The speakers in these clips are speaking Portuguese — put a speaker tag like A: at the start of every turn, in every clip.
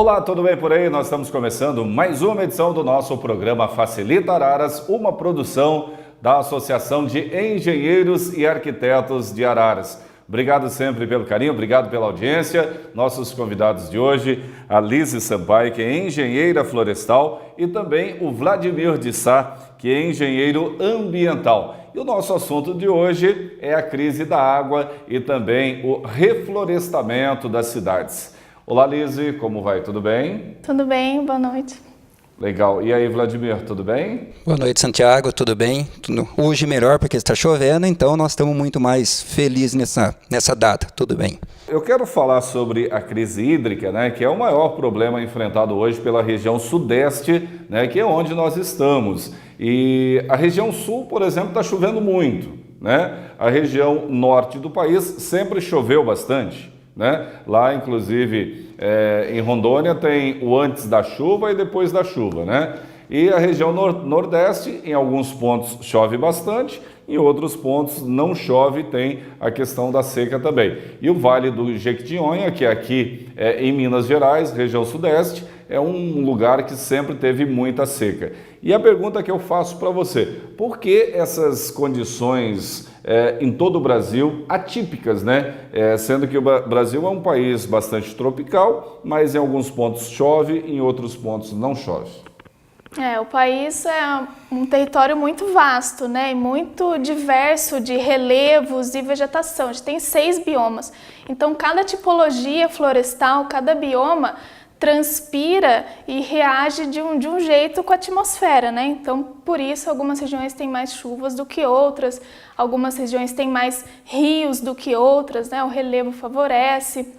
A: Olá, tudo bem por aí? Nós estamos começando mais uma edição do nosso programa Facilita Araras, uma produção da Associação de Engenheiros e Arquitetos de Araras. Obrigado sempre pelo carinho, obrigado pela audiência. Nossos convidados de hoje, a Lise Sampaio, que é engenheira florestal, e também o Vladimir de Sá, que é engenheiro ambiental. E o nosso assunto de hoje é a crise da água e também o reflorestamento das cidades. Olá, Lise, como vai? Tudo bem?
B: Tudo bem, boa noite.
A: Legal. E aí, Vladimir, tudo bem?
C: Boa noite, Santiago, tudo bem? Hoje melhor porque está chovendo, então nós estamos muito mais felizes nessa data, tudo bem.
A: Eu quero falar sobre a crise hídrica, né, que é o maior problema enfrentado hoje pela região sudeste, né, que é onde nós estamos. E a região sul, por exemplo, está chovendo muito, né? A região norte do país sempre choveu bastante, né? Lá, inclusive, em Rondônia tem o antes da chuva e depois da chuva, né? E a região nordeste, em alguns pontos chove bastante, em outros pontos não chove, tem a questão da seca também. E o Vale do Jequitinhonha, que é aqui em Minas Gerais, região sudeste, é um lugar que sempre teve muita seca. E a pergunta que eu faço para você, por que essas condições em todo o Brasil atípicas, né? Sendo que o Brasil é um país bastante tropical, mas em alguns pontos chove, em outros pontos não chove.
B: O país é um território muito vasto, né? E muito diverso de relevos e vegetação. A gente tem 6 biomas. Então, cada tipologia florestal, cada bioma transpira e reage de um jeito com a atmosfera, né? Então, por isso, algumas regiões têm mais chuvas do que outras, algumas regiões têm mais rios do que outras, né? O relevo favorece.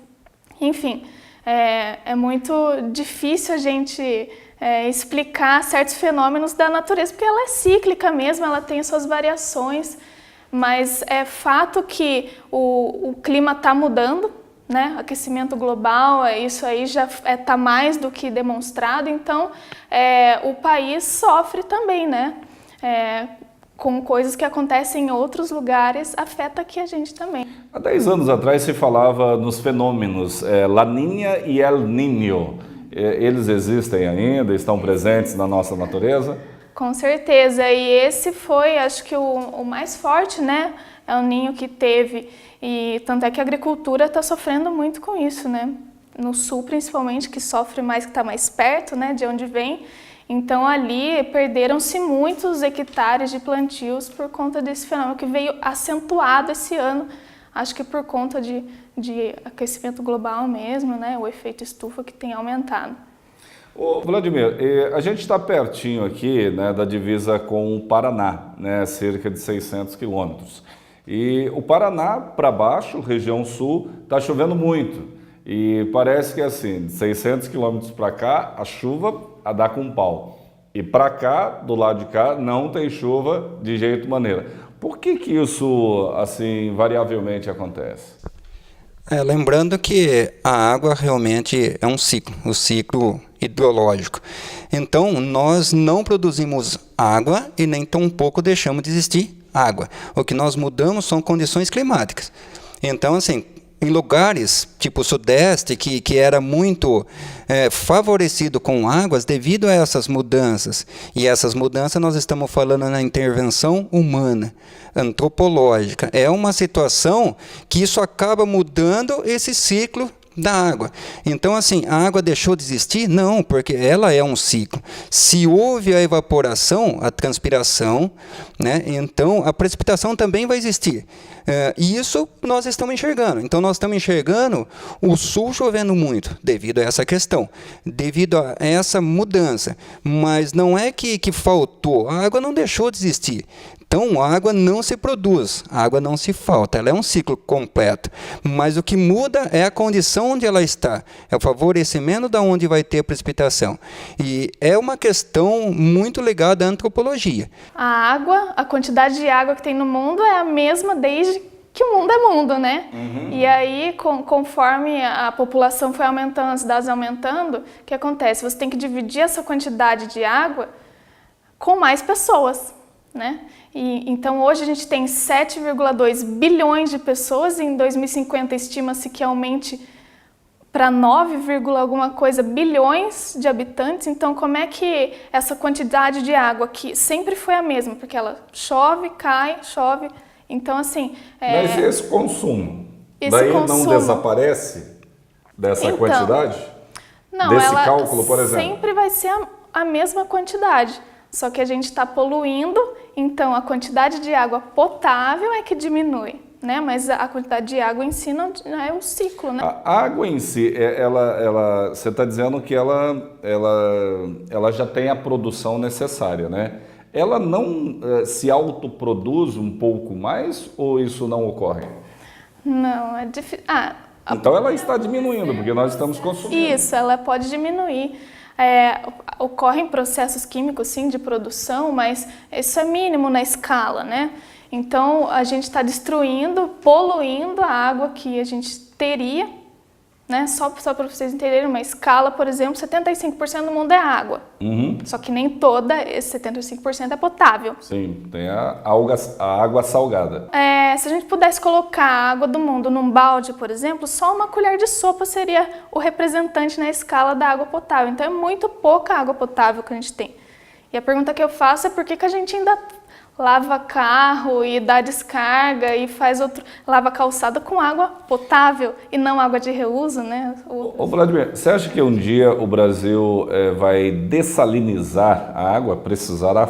B: Enfim, é muito difícil a gente explicar certos fenômenos da natureza, porque ela é cíclica mesmo, ela tem suas variações, mas é fato que o clima está mudando, né? Aquecimento global, isso aí já está mais do que demonstrado, então o país sofre também, né? Com coisas que acontecem em outros lugares, afeta aqui a gente também.
A: Há 10 anos atrás se falava nos fenômenos Laninha e El Niño. Eles existem ainda, estão presentes na nossa natureza?
B: Com certeza, e esse foi, acho que o mais forte, né? É o Ninho que teve, e tanto é que a agricultura está sofrendo muito com isso, né? No sul, principalmente, que sofre mais, que está mais perto, né, de onde vem. Então, ali perderam-se muitos hectares de plantios por conta desse fenômeno que veio acentuado esse ano, acho que por conta de aquecimento global mesmo, né, o efeito estufa que tem aumentado.
A: Ô, Vladimir, a gente está pertinho aqui, né, da divisa com o Paraná, né, cerca de 600 quilômetros. E o Paraná para baixo, região sul, está chovendo muito. E parece que assim, de 600 quilômetros para cá, a chuva a dá com pau. E para cá, do lado de cá, não tem chuva de jeito maneira. Por que isso, assim, variavelmente acontece?
C: Lembrando que a água realmente é um ciclo, o ciclo hidrológico. Então, nós não produzimos água e nem tampouco deixamos de existir água. O que nós mudamos são condições climáticas. Então, assim, em lugares tipo o Sudeste, que era muito favorecido com águas devido a essas mudanças. E essas mudanças nós estamos falando na intervenção humana, antropológica. É uma situação que isso acaba mudando esse ciclo da água. Então, assim, a água deixou de existir? Não, porque ela é um ciclo. Se houve a evaporação, a transpiração, né, então a precipitação também vai existir. E isso nós estamos enxergando. Então, nós estamos enxergando o sul chovendo muito, devido a essa questão, devido a essa mudança. Mas não é que faltou, a água não deixou de existir. Então, a água não se produz, a água não se falta, ela é um ciclo completo. Mas o que muda é a condição onde ela está, é o favorecimento da onde vai ter precipitação. E é uma questão muito ligada à antropologia.
B: A água, a quantidade de água que tem no mundo é a mesma desde que o mundo é mundo, né? Uhum. E aí, conforme a população foi aumentando, as cidades aumentando, o que acontece? Você tem que dividir essa quantidade de água com mais pessoas, né? Então, hoje a gente tem 7,2 bilhões de pessoas e em 2050 estima-se que aumente para 9, alguma coisa bilhões de habitantes. Então, como é que essa quantidade de água aqui sempre foi a mesma? Porque ela chove, cai, chove. Então, assim...
A: Mas esse consumo, daí não desaparece dessa quantidade?
B: Não,
A: desse
B: ela
A: cálculo, por exemplo?
B: Sempre vai ser a mesma quantidade. Só que a gente está poluindo, então a quantidade de água potável é que diminui. Né? Mas a quantidade de água em si não é um ciclo, né?
A: A água em si, você está dizendo que ela já tem a produção necessária, né? Ela não se autoproduz um pouco mais ou isso não ocorre?
B: Não, é difícil.
A: Então ela está diminuindo, porque nós estamos consumindo.
B: Isso, ela pode diminuir. Ocorrem processos químicos, sim, de produção, mas isso é mínimo na escala, né? Então, a gente está destruindo, poluindo a água que a gente teria, né? Só para vocês entenderem, uma escala, por exemplo, 75% do mundo é água. Só que nem toda, esse 75% é potável.
A: Sim, tem a água salgada.
B: Se a gente pudesse colocar a água do mundo num balde, por exemplo, só uma colher de sopa seria o representante na escala da água potável. Então, é muito pouca água potável que a gente tem. E a pergunta que eu faço é por que a gente ainda lava carro e dá descarga e lava calçada com água potável e não água de reuso, né?
A: Ô Vladimir, você acha que um dia o Brasil vai dessalinizar a água? Precisará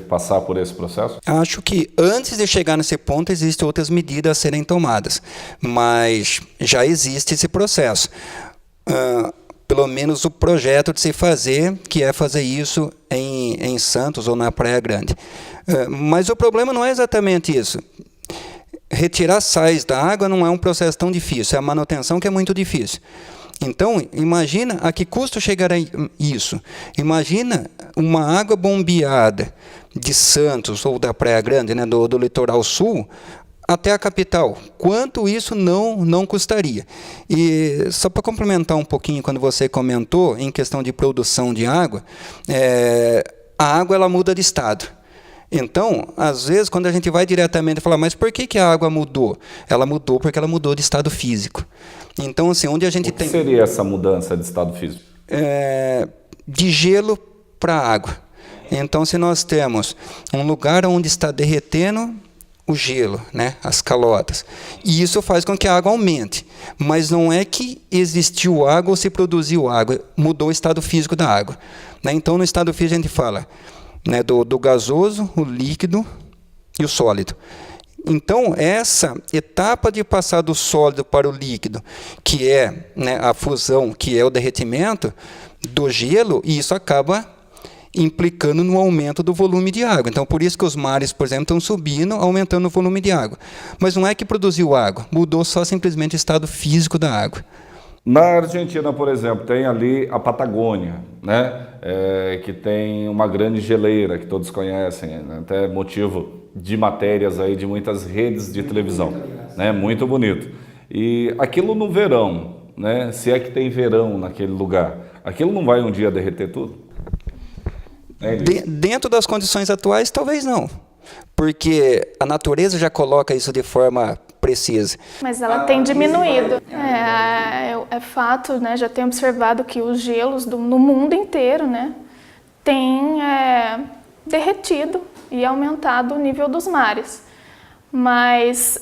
A: passar por esse processo?
C: Acho que antes de chegar nesse ponto existem outras medidas a serem tomadas, mas já existe esse processo. Pelo menos o projeto de se fazer, que é fazer isso em Santos ou na Praia Grande. Mas o problema não é exatamente isso. Retirar sais da água não é um processo tão difícil, é a manutenção que é muito difícil. Então, imagina a que custo chegará isso. Imagina uma água bombeada de Santos ou da Praia Grande, né, do litoral sul, até a capital. Quanto isso não custaria? E só para complementar um pouquinho, quando você comentou em questão de produção de água, a água ela muda de estado. Então, às vezes, quando a gente vai diretamente falar, mas por que a água mudou? Ela mudou porque ela mudou de estado físico. Então, assim, onde a gente tem...
A: O que seria essa mudança de estado físico?
C: De gelo para água. Então, se nós temos um lugar onde está derretendo o gelo, né, as calotas, e isso faz com que a água aumente. Mas não é que existiu água ou se produziu água, mudou o estado físico da água. Né? Então, no estado físico, a gente fala... Né, do gasoso, o líquido e o sólido. Então, essa etapa de passar do sólido para o líquido, que é, né, a fusão, que é o derretimento do gelo, e isso acaba implicando no aumento do volume de água. Então, por isso que os mares, por exemplo, estão subindo, aumentando o volume de água. Mas não é que produziu água, mudou só simplesmente o estado físico da água.
A: Na Argentina, por exemplo, tem ali a Patagônia, né? Que tem uma grande geleira que todos conhecem, né? Até motivo de matérias aí de muitas redes de televisão, né? Muito bonito. E aquilo no verão, né? Se é que tem verão naquele lugar, aquilo não vai um dia derreter tudo?
C: Dentro das condições atuais, talvez não, porque a natureza já coloca isso de forma precisa.
B: Mas ela tem diminuído. É fato, né? Já tem observado que os gelos no mundo inteiro, né, têm derretido e aumentado o nível dos mares. Mas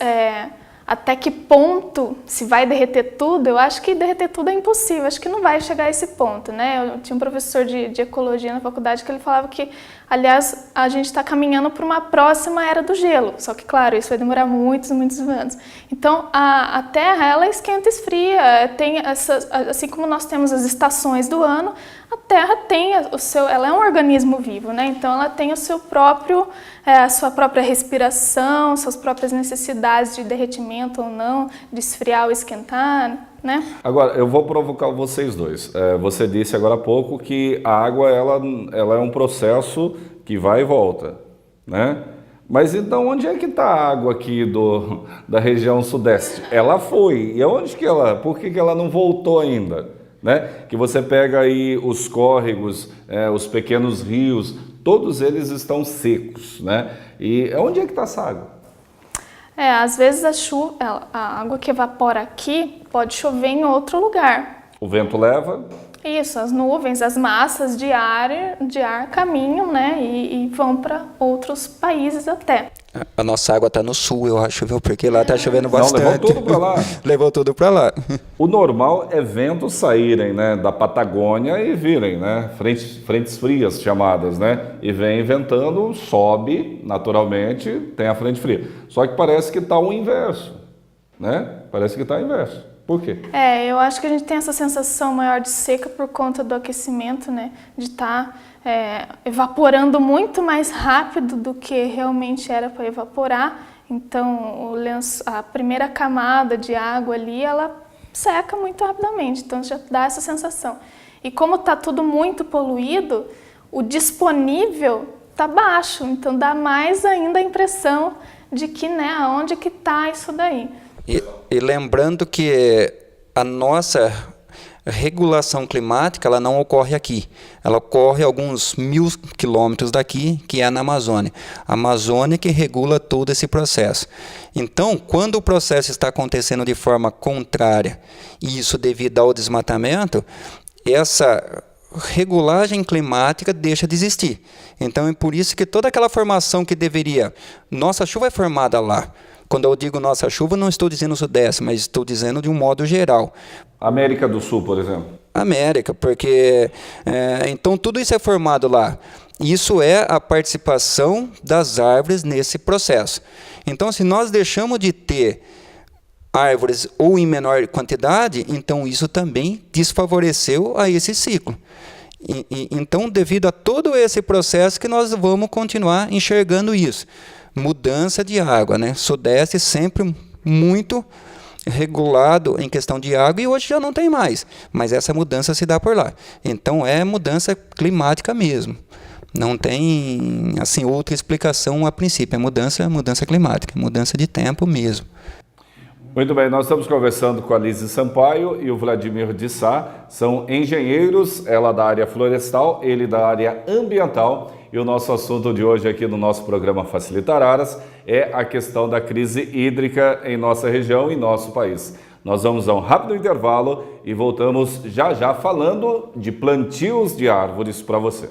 B: até que ponto se vai derreter tudo? Eu acho que derreter tudo é impossível, acho que não vai chegar a esse ponto, né? Eu tinha um professor de ecologia na faculdade que ele falava que, aliás, a gente está caminhando para uma próxima era do gelo, só que, claro, isso vai demorar muitos anos. Então, a Terra, ela esquenta e esfria, tem assim como nós temos as estações do ano, a Terra tem ela é um organismo vivo, né? Então ela tem o seu próprio, a sua própria respiração, suas próprias necessidades de derretimento ou não, de esfriar ou esquentar, né?
A: Agora, eu vou provocar vocês dois. Você disse agora há pouco que a água ela é um processo que vai e volta, né? Mas então onde é que está a água aqui da região sudeste? Ela foi. E por que ela não voltou ainda? Né? Que você pega aí os córregos, os pequenos rios, todos eles estão secos, né? E onde é que está essa água?
B: Às vezes a água que evapora aqui pode chover em outro lugar.
A: O vento leva?
B: Isso, as nuvens, as massas de ar caminham, né, e vão para outros países até.
C: A nossa água está no sul, eu acho, viu? Porque lá está chovendo bastante.
A: Não, levou tudo para lá.
C: Levou tudo para lá.
A: O normal é ventos saírem, né, da Patagônia e virem, né, frentes frias chamadas, né, e vem ventando, sobe naturalmente, tem a frente fria. Só que parece que está o inverso, né? Parece que está o inverso. Por quê?
B: Eu acho que a gente tem essa sensação maior de seca por conta do aquecimento, né, de estar evaporando muito mais rápido do que realmente era para evaporar. Então, a primeira camada de água ali, ela seca muito rapidamente, então já dá essa sensação. E como está tudo muito poluído, o disponível está baixo, então dá mais ainda a impressão de que, né, aonde que está isso daí.
C: E lembrando que a nossa regulação climática ela não ocorre aqui, ela ocorre a alguns 1000 quilômetros daqui, que é na Amazônia. A Amazônia que regula todo esse processo. Então, quando o processo está acontecendo de forma contrária, e isso devido ao desmatamento, essa regulagem climática deixa de existir. Então, é por isso que toda aquela formação que deveria... Nossa chuva é formada lá. Quando eu digo nossa chuva, não estou dizendo Sudeste, mas estou dizendo de um modo geral.
A: América do Sul, por exemplo.
C: América, porque... então, tudo isso é formado lá. Isso é a participação das árvores nesse processo. Então, se nós deixamos de ter árvores ou em menor quantidade, então isso também desfavoreceu a esse ciclo. Então, devido a todo esse processo que nós vamos continuar enxergando isso. Mudança de água, né? Sudeste sempre muito regulado em questão de água e hoje já não tem mais, mas essa mudança se dá por lá. Então é mudança climática mesmo. Não tem assim outra explicação a princípio, é mudança climática, mudança de tempo mesmo.
A: Muito bem, nós estamos conversando com a Lise Sampaio e o Vladimir de Sá, são engenheiros, ela da área florestal, ele da área ambiental, e o nosso assunto de hoje aqui no nosso programa Facilitar Araras é a questão da crise hídrica em nossa região e nosso país. Nós vamos a um rápido intervalo e voltamos já já falando de plantios de árvores para você.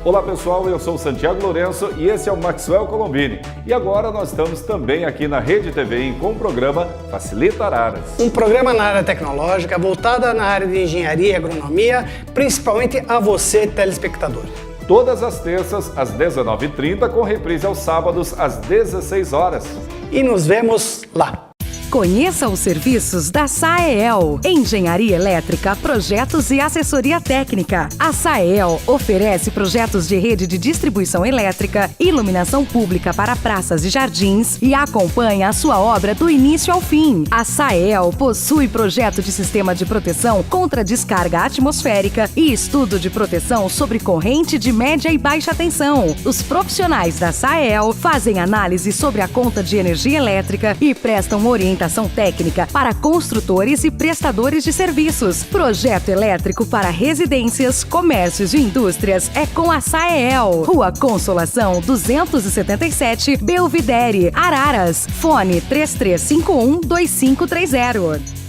A: Olá pessoal, eu sou o Santiago Lourenço e esse é o Maxwell Colombini. E agora nós estamos também aqui na Rede TV com o programa Facilitar Araras.
D: Um programa na área tecnológica, voltada na área de engenharia e agronomia, principalmente a você, telespectador.
A: Todas as terças, às 19h30, com reprise aos sábados, às 16 horas.
D: E nos vemos lá.
E: Conheça os serviços da SAEL, Engenharia Elétrica, Projetos e Assessoria Técnica. A SAEL oferece projetos de rede de distribuição elétrica, iluminação pública para praças e jardins e acompanha a sua obra do início ao fim. A SAEL possui projeto de sistema de proteção contra descarga atmosférica e estudo de proteção sobre corrente de média e baixa tensão. Os profissionais da SAEL fazem análise sobre a conta de energia elétrica e prestam orientação técnica para construtores e prestadores de serviços. Projeto elétrico para residências, comércios e indústrias é com a SAEL. Rua Consolação 277, Belvidere, Araras. Fone 3351-2530.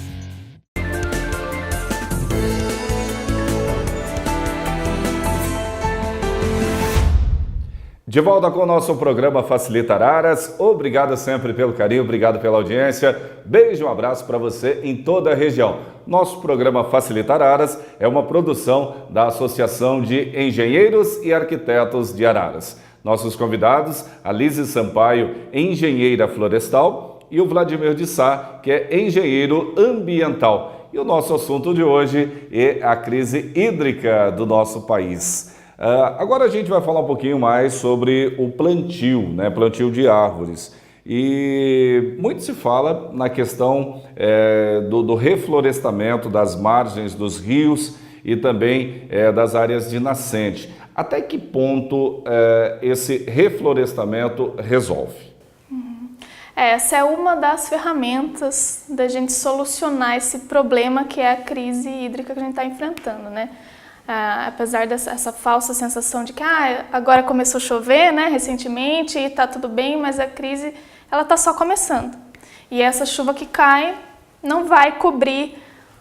A: De volta com o nosso programa Facilitar Araras. Obrigado sempre pelo carinho, obrigado pela audiência. Beijo, um abraço para você em toda a região. Nosso programa Facilitar Araras é uma produção da Associação de Engenheiros e Arquitetos de Araras. Nossos convidados, a Lise Sampaio, engenheira florestal, e o Vladimir de Sá, que é engenheiro ambiental. E o nosso assunto de hoje é a crise hídrica do nosso país. Agora a gente vai falar um pouquinho mais sobre o plantio, né? Plantio de árvores. E muito se fala na questão do reflorestamento das margens dos rios e também das áreas de nascente. Até que ponto esse reflorestamento resolve?
B: Essa é uma das ferramentas da gente solucionar esse problema que é a crise hídrica que a gente está enfrentando, né? Apesar dessa falsa sensação de que agora começou a chover, né, recentemente, e está tudo bem, mas a crise ela está só começando. E essa chuva que cai não vai cobrir,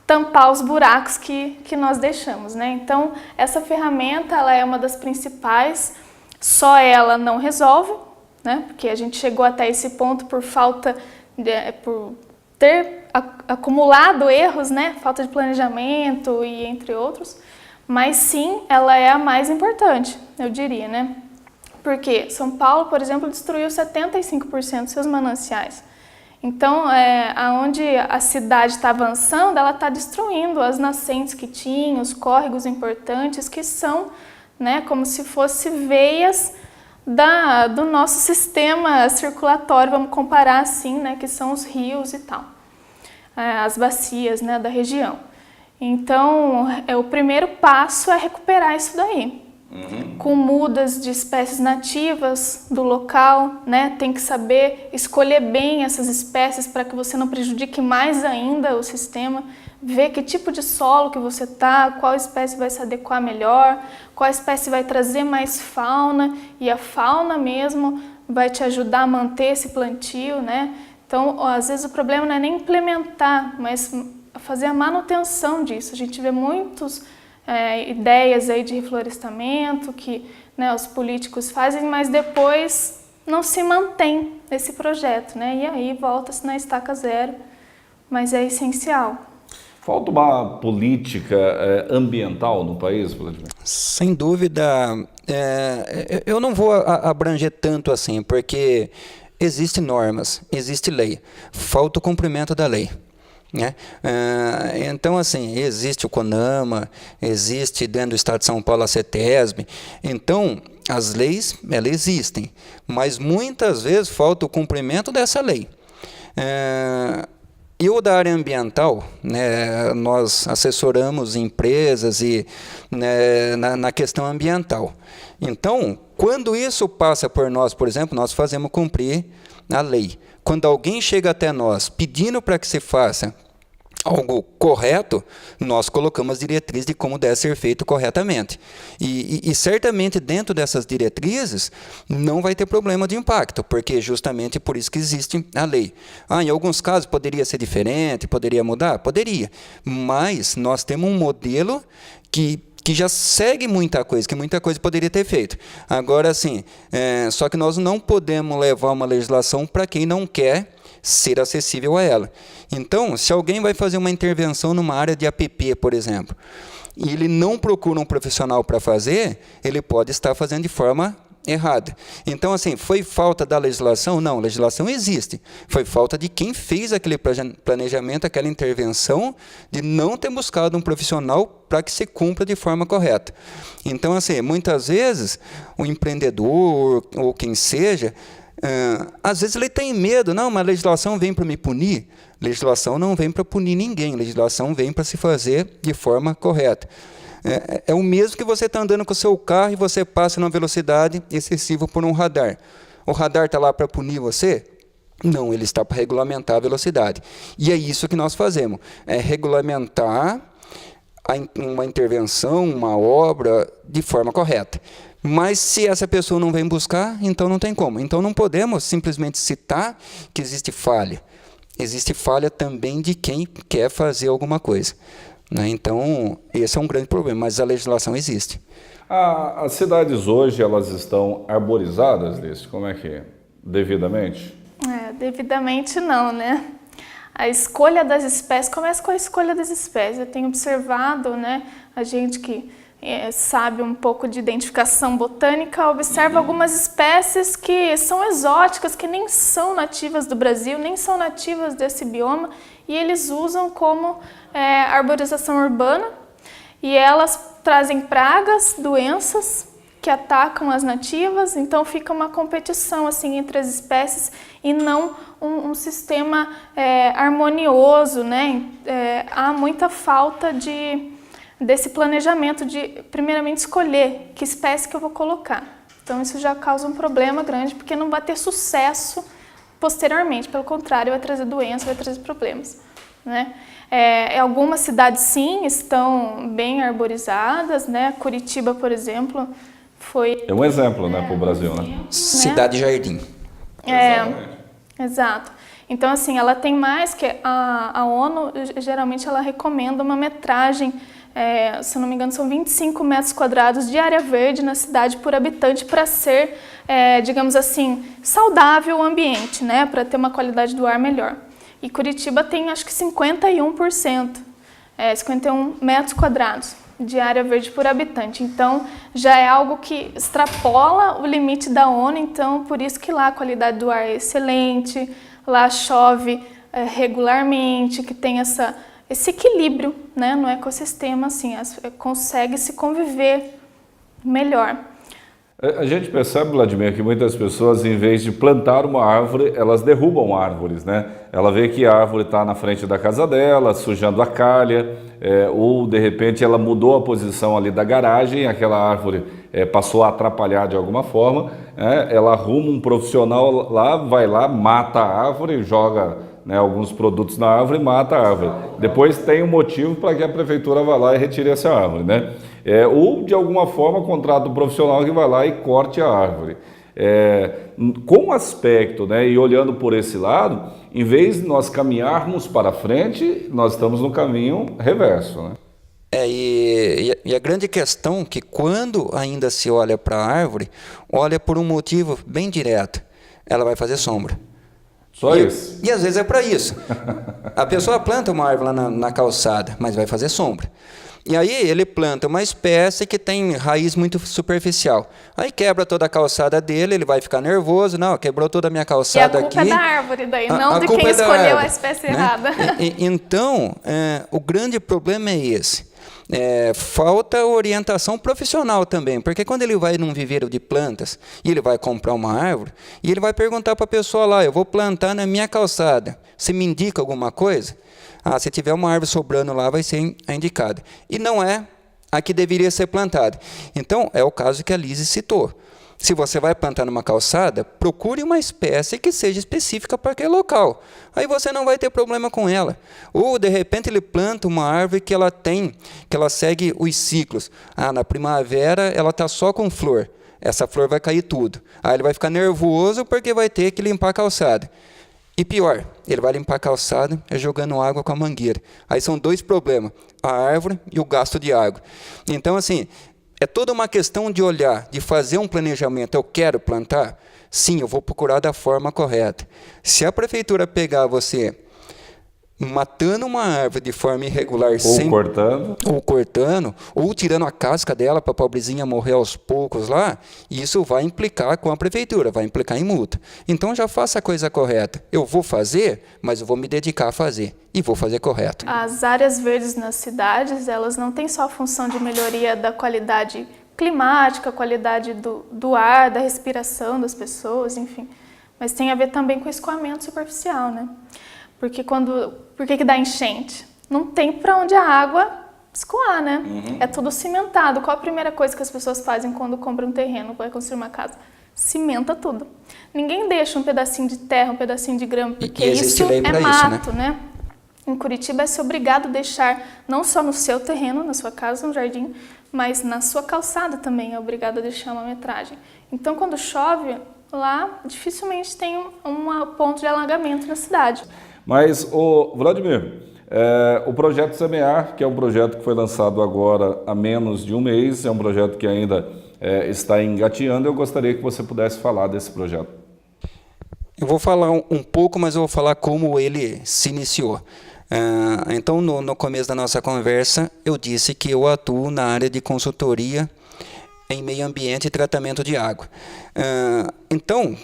B: tampar os buracos que nós deixamos, né? Então, essa ferramenta ela é uma das principais, só ela não resolve, né? Porque a gente chegou até esse ponto por por ter acumulado erros, né? Falta de planejamento e entre outros. Mas sim, ela é a mais importante, eu diria, né? Porque São Paulo, por exemplo, destruiu 75% dos seus mananciais. Então, aonde a cidade está avançando, ela está destruindo as nascentes que tinha, os córregos importantes, que são, né, como se fossem veias do nosso sistema circulatório, vamos comparar assim, né, que são os rios e tal, as bacias, né, da região. Então, o primeiro passo é recuperar isso daí. Com mudas de espécies nativas do local, né? Tem que saber escolher bem essas espécies para que você não prejudique mais ainda o sistema, ver que tipo de solo que você está, qual espécie vai se adequar melhor, qual espécie vai trazer mais fauna, e a fauna mesmo vai te ajudar a manter esse plantio, né? Então, às vezes o problema não é nem implementar, mas fazer a manutenção disso. A gente vê muitas ideias aí de reflorestamento que, né, os políticos fazem, mas depois não se mantém esse projeto, né? E aí volta-se na estaca zero, mas é essencial.
A: Falta uma política ambiental no país, Vladimir?
C: Sem dúvida. Eu não vou abranger tanto assim, porque existem normas, existe lei, falta o cumprimento da lei. Né? Então, assim, existe o CONAMA, existe dentro do Estado de São Paulo a CETESB. Então, as leis, elas existem, mas muitas vezes falta o cumprimento dessa lei. Eu, da área ambiental, né, nós assessoramos empresas e, né, na questão ambiental. Então, quando isso passa por nós, por exemplo, nós fazemos cumprir a lei. Quando alguém chega até nós pedindo para que se faça algo correto, nós colocamos as diretrizes de como deve ser feito corretamente. E certamente dentro dessas diretrizes não vai ter problema de impacto, porque justamente por isso que existe a lei. Em alguns casos poderia ser diferente, poderia mudar? Poderia. Mas nós temos um modelo que já segue muita coisa, que muita coisa poderia ter feito. Agora, assim, só que nós não podemos levar uma legislação para quem não quer ser acessível a ela. Então, se alguém vai fazer uma intervenção numa área de APP, por exemplo, e ele não procura um profissional para fazer, ele pode estar fazendo de forma errada. Então, assim, foi falta da legislação? Não, a legislação existe. Foi falta de quem fez aquele planejamento, aquela intervenção, de não ter buscado um profissional para que se cumpra de forma correta. Então, assim, muitas vezes, o empreendedor ou quem seja, às vezes ele tem medo, não, mas a legislação vem para me punir. Legislação não vem para punir ninguém, legislação vem para se fazer de forma correta. É o mesmo que você está andando com o seu carro e você passa numa velocidade excessiva por um radar. O radar está lá para punir você? Não, ele está para regulamentar a velocidade. E é isso que nós fazemos, é regulamentar uma intervenção, uma obra de forma correta. Mas se essa pessoa não vem buscar, então não tem como. Então não podemos simplesmente citar que existe falha. Existe falha também de quem quer fazer alguma coisa. Né? Então, esse é um grande problema, mas a legislação existe.
A: As cidades hoje, elas estão arborizadas, Liz? Como é que é? Devidamente?
B: Devidamente não, né? A escolha das espécies, começa com a escolha das espécies. Eu tenho observado, né, a gente que sabe um pouco de identificação botânica, observa algumas espécies que são exóticas, que nem são nativas do Brasil, nem são nativas desse bioma, e eles usam como arborização urbana, e elas trazem pragas, doenças que atacam as nativas, então fica uma competição assim entre as espécies e não um sistema harmonioso, né? Há muita falta de desse planejamento de, primeiramente, escolher que espécie que eu vou colocar. Então, isso já causa um problema grande, porque não vai ter sucesso posteriormente. Pelo contrário, vai trazer doença, vai trazer problemas, né? Algumas cidades, sim, estão bem arborizadas, né? Curitiba, por exemplo, foi...
A: É um exemplo, né, para o Brasil, né?
C: Cidade Jardim.
B: Exato. Então, assim, ela tem mais que a ONU, geralmente, ela recomenda uma metragem, se eu não me engano, são 25 metros quadrados de área verde na cidade por habitante para ser, digamos assim, saudável o ambiente, né? Para ter uma qualidade do ar melhor. E Curitiba tem, acho que 51%, 51 metros quadrados de área verde por habitante. Então, já é algo que extrapola o limite da ONU, então, por isso que lá a qualidade do ar é excelente, lá chove regularmente, que tem esse equilíbrio, né, no ecossistema, assim, consegue se conviver melhor.
A: A gente percebe, Vladimir, que muitas pessoas, em vez de plantar uma árvore, elas derrubam árvores, né? Ela vê que a árvore está na frente da casa dela, sujando a calha, ou de repente ela mudou a posição ali da garagem, aquela árvore passou a atrapalhar de alguma forma, ela arruma um profissional lá, vai lá, mata a árvore, joga, né, alguns produtos na árvore e mata a árvore. Depois tem um motivo para que a prefeitura vá lá e retire essa árvore, né? Ou de alguma forma contrata um profissional que vai lá e corte a árvore. Com o aspecto, né, e olhando por esse lado, em vez de nós caminharmos para frente, nós estamos no caminho reverso, né?
C: E a grande questão é que quando ainda se olha para a árvore, olha por um motivo bem direto, ela vai fazer sombra.
A: Só isso?
C: E às vezes é para isso. A pessoa planta uma árvore lá na calçada, mas vai fazer sombra. E aí ele planta uma espécie que tem raiz muito superficial. Aí quebra toda a calçada dele, ele vai ficar nervoso. Não, quebrou toda a minha calçada aqui.
B: E a culpa é da árvore daí, não de quem escolheu a espécie errada.
C: Então, o grande problema é esse. Falta orientação profissional também, porque quando ele vai num viveiro de plantas e ele vai comprar uma árvore, e ele vai perguntar para a pessoa lá, eu vou plantar na minha calçada, você me indica alguma coisa? Se tiver uma árvore sobrando lá, vai ser a indicada. E não é a que deveria ser plantada. Então, é o caso que a Lise citou. Se você vai plantar numa calçada, procure uma espécie que seja específica para aquele local. Aí você não vai ter problema com ela. Ou, de repente, ele planta uma árvore que ela segue os ciclos. Na primavera, ela está só com flor. Essa flor vai cair tudo. Aí ele vai ficar nervoso porque vai ter que limpar a calçada. E pior, ele vai limpar a calçada jogando água com a mangueira. Aí são dois problemas, a árvore e o gasto de água. Então, assim, é toda uma questão de olhar, de fazer um planejamento. Eu quero plantar? Sim, eu vou procurar da forma correta. Se a prefeitura pegar você matando uma árvore de forma irregular, cortando, ou tirando a casca dela para a pobrezinha morrer aos poucos lá, isso vai implicar com a prefeitura, vai implicar em multa. Então já faça a coisa correta. Eu vou fazer, mas eu vou me dedicar a fazer e vou fazer correto.
B: As áreas verdes nas cidades, elas não têm só a função de melhoria da qualidade climática, qualidade do ar, da respiração das pessoas, enfim, mas tem a ver também com o escoamento superficial, né? Porque por que dá enchente? Não tem para onde a água escoar, né? Uhum. É tudo cimentado. Qual a primeira coisa que as pessoas fazem quando compram um terreno, vai construir uma casa? Cimenta tudo. Ninguém deixa um pedacinho de terra, um pedacinho de grama, porque isso é mato, né? Em Curitiba é obrigado a deixar, não só no seu terreno, na sua casa, no jardim, mas na sua calçada também é obrigado a deixar uma metragem. Então, quando chove, lá dificilmente tem um ponto de alagamento na cidade.
A: Mas, Vladimir, o projeto Semear, que é um projeto que foi lançado agora há menos de um mês, é um projeto que ainda está engateando, eu gostaria que você pudesse falar desse projeto.
C: Eu vou falar um pouco, mas eu vou falar como ele se iniciou. Então, no começo da nossa conversa, eu disse que eu atuo na área de consultoria em meio ambiente e tratamento de água. Então,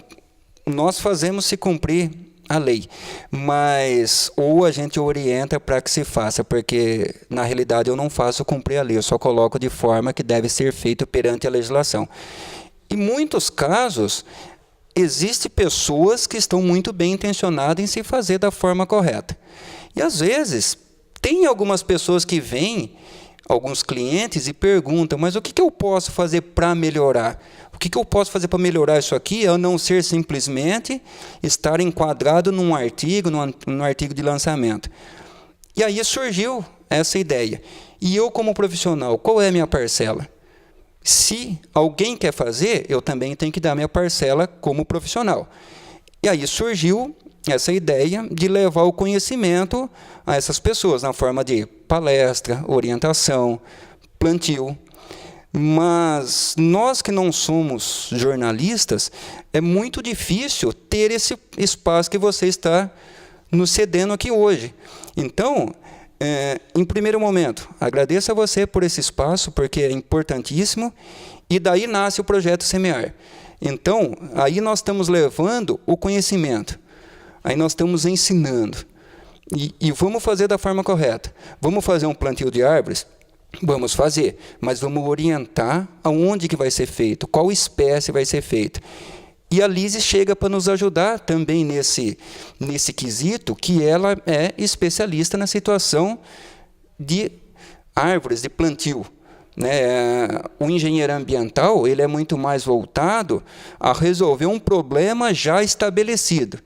C: nós fazemos se cumprir a lei, mas ou a gente orienta para que se faça, porque na realidade eu não faço cumprir a lei, eu só coloco de forma que deve ser feito perante a legislação. Em muitos casos, existem pessoas que estão muito bem intencionadas em se fazer da forma correta. E às vezes, tem algumas pessoas que vêm alguns clientes e perguntam, mas o que eu posso fazer para melhorar? O que eu posso fazer para melhorar isso aqui, a não ser simplesmente estar enquadrado num artigo, num artigo de lançamento? E aí surgiu essa ideia. E eu, como profissional, qual é a minha parcela? Se alguém quer fazer, eu também tenho que dar minha parcela como profissional. E aí surgiu essa ideia de levar o conhecimento a essas pessoas, na forma de palestra, orientação, plantio. Mas nós que não somos jornalistas, é muito difícil ter esse espaço que você está nos cedendo aqui hoje. Então, em primeiro momento, agradeço a você por esse espaço, porque é importantíssimo, e daí nasce o projeto Semear. Então, aí nós estamos levando o conhecimento, aí nós estamos ensinando, e vamos fazer da forma correta. Vamos fazer um plantio de árvores? Vamos fazer, mas vamos orientar aonde que vai ser feito, qual espécie vai ser feita. E a Lise chega para nos ajudar também nesse quesito, que ela é especialista na situação de árvores, de plantio. O engenheiro ambiental, ele é muito mais voltado a resolver um problema já estabelecido.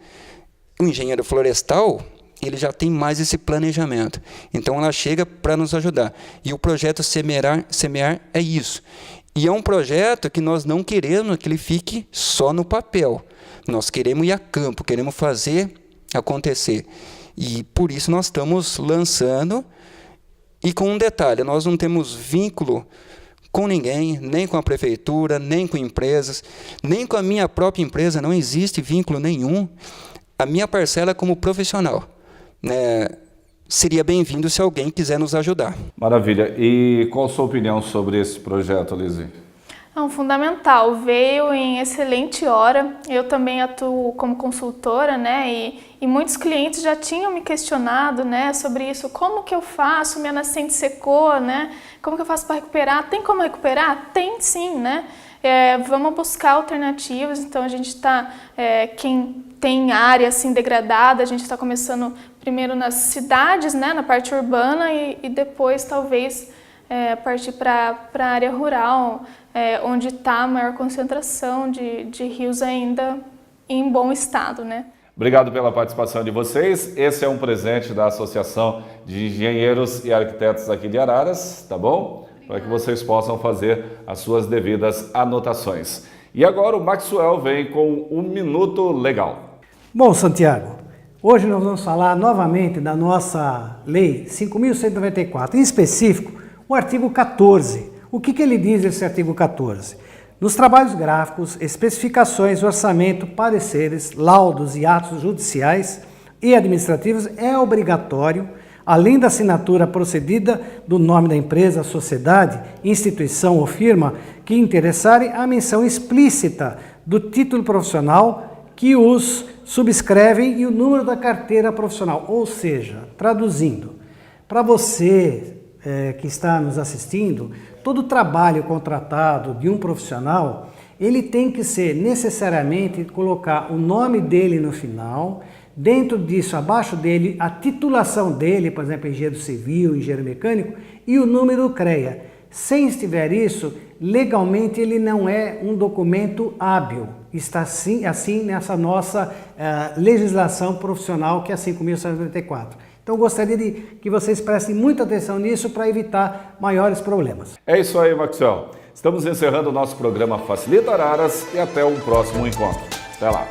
C: O engenheiro florestal, ele já tem mais esse planejamento. Então, ela chega para nos ajudar. E o projeto Semear é isso. E é um projeto que nós não queremos que ele fique só no papel. Nós queremos ir a campo, queremos fazer acontecer. E por isso nós estamos lançando. E com um detalhe, nós não temos vínculo com ninguém, nem com a prefeitura, nem com empresas, nem com a minha própria empresa, não existe vínculo nenhum. A minha parcela é como profissional. Seria bem-vindo se alguém quiser nos ajudar.
A: Maravilha. E qual a sua opinião sobre esse projeto, Lise?
B: Fundamental. Veio em excelente hora. Eu também atuo como consultora, e muitos clientes já tinham me questionado, sobre isso. Como que eu faço? Minha nascente secou, Como que eu faço para recuperar? Tem como recuperar? Tem sim, vamos buscar alternativas. Então, a gente está... quem tem área assim degradada, a gente está começando primeiro nas cidades, na parte urbana, e depois talvez partir para a área rural, onde está a maior concentração de rios ainda em bom estado.
A: Obrigado pela participação de vocês. Esse é um presente da Associação de Engenheiros e Arquitetos aqui de Araras, tá bom? Para que vocês possam fazer as suas devidas anotações. E agora o Maxwell vem com um Minuto Legal.
D: Bom, Santiago, hoje nós vamos falar novamente da nossa Lei 5.194, em específico, o artigo 14. O que ele diz, esse artigo 14? Nos trabalhos gráficos, especificações, orçamento, pareceres, laudos e atos judiciais e administrativos, é obrigatório, além da assinatura procedida do nome da empresa, sociedade, instituição ou firma que interessarem, a menção explícita do título profissional que os subscrevem e o número da carteira profissional. Ou seja, traduzindo, para você que está nos assistindo, todo trabalho contratado de um profissional, ele tem que ser necessariamente colocar o nome dele no final, dentro disso, abaixo dele, a titulação dele, por exemplo, engenheiro civil, engenheiro mecânico, e o número do CREA. Sem estiver isso, legalmente ele não é um documento hábil. Está assim nessa nossa legislação profissional, que é a 5.194. Então, gostaria de que vocês prestem muita atenção nisso para evitar maiores problemas.
A: É isso aí, Maxwell. Estamos encerrando o nosso programa Facilita Araras e até um próximo encontro. Até lá.